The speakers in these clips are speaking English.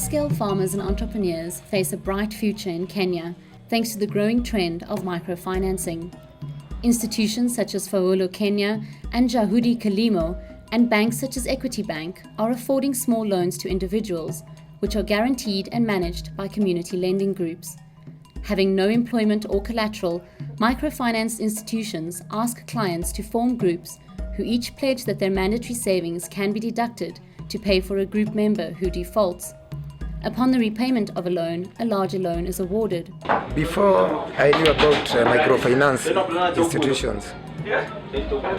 Small-scale farmers and entrepreneurs face a bright future in Kenya thanks to the growing trend of microfinancing. Institutions such as Faulu Kenya and Jahudi Kilimo and banks such as Equity Bank are affording small loans to individuals, which are guaranteed and managed by community lending groups. Having no employment or collateral, microfinance institutions ask clients to form groups who each pledge that their mandatory savings can be deducted to pay for a group member who defaults. Upon the repayment of a loan, a larger loan is awarded. Before I knew about microfinance institutions,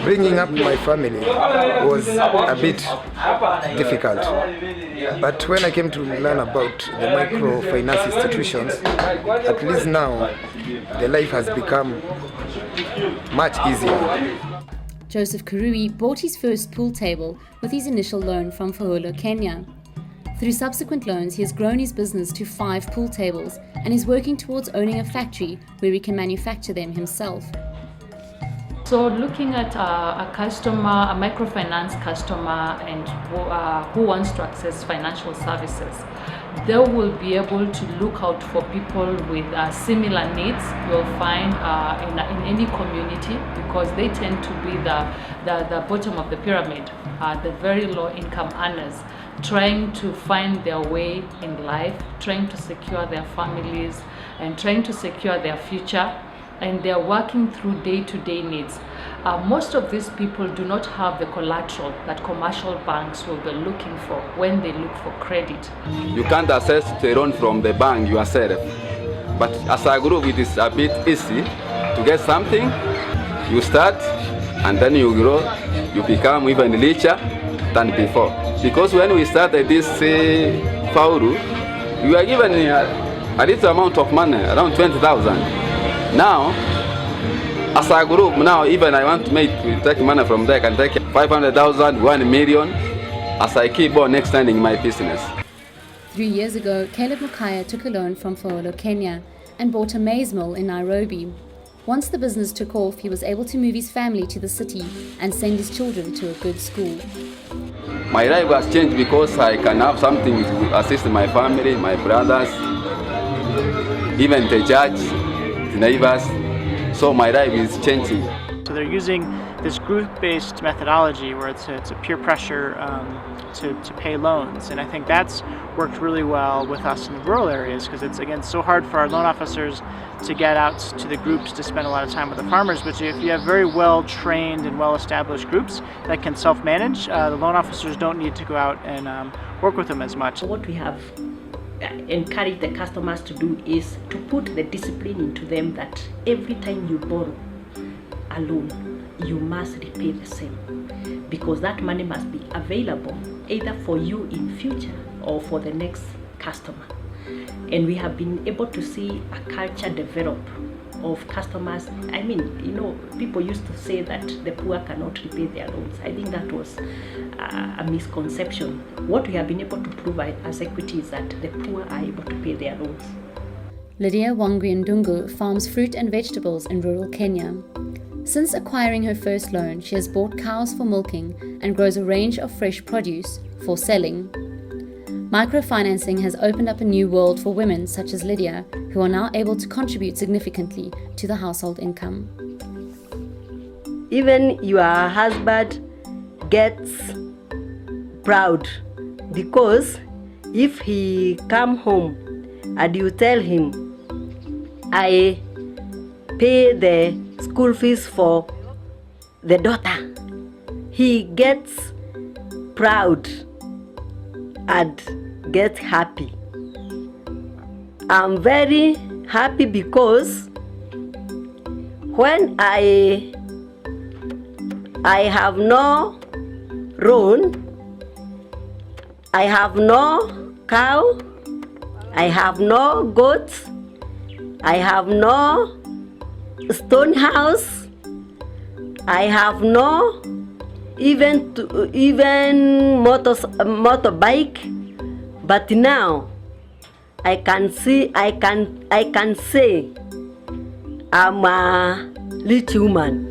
bringing up my family was a bit difficult. But when I came to learn about the microfinance institutions, at least now the life has become much easier. Joseph Kurui bought his first pool table with his initial loan from Faulu Kenya. Through subsequent loans, he has grown his business to 5 pool tables and is working towards owning a factory where he can manufacture them himself. So looking at a customer, a microfinance customer, and who wants to access financial services, they will be able to look out for people with similar needs you'll find in any community, because they tend to be the bottom of the pyramid, the very low income earners, trying to find their way in life, trying to secure their families and trying to secure their future. And they're working through day-to-day needs. Most of these people do not have the collateral that commercial banks will be looking for when they look for credit. You can't access the loan from the bank yourself. But as a group, it is a bit easy to get something. You start and then you grow, you become even richer than before. Because when we started this Faulu, we were given a little amount of money, around 20,000. Now, as a group, now even I want to take money from there, I can take 500,000, 1 million, as I keep on extending my business. 3 years ago, Caleb Mukaya took a loan from Faulu Kenya and bought a maize mill in Nairobi. Once the business took off, he was able to move his family to the city and send his children to a good school. My life has changed because I can have something to assist my family, my brothers, even the church, the neighbors. So my life is changing. So they're using this group-based methodology where it's a peer pressure to pay loans, and I think that's worked really well with us in the rural areas, because it's, again, so hard for our loan officers to get out to the groups to spend a lot of time with the farmers. But if you have very well-trained and well-established groups that can self-manage, the loan officers don't need to go out and work with them as much. What we have encouraged the customers to do is to put the discipline into them that every time you borrow a loan, you must repay the same, because that money must be available either for you in future or for the next customer. And we have been able to see a culture develop of customers. I mean, you know, people used to say that the poor cannot repay their loans. I think that was a misconception. What we have been able to prove as Equity is that the poor are able to pay their loans. Lydia Wangui Ndungu farms fruit and vegetables in rural Kenya. Since acquiring her first loan, she has bought cows for milking and grows a range of fresh produce for selling. Microfinancing has opened up a new world for women such as Lydia, who are now able to contribute significantly to the household income. Even your husband gets proud, because if he come home and you tell him, I pay the school fees for the daughter, he gets proud and gets happy. I'm very happy because when I have no loan, I have no cow, I have no goats, I have no stone house, I have no even motorbike, but now I can say I'm a rich woman.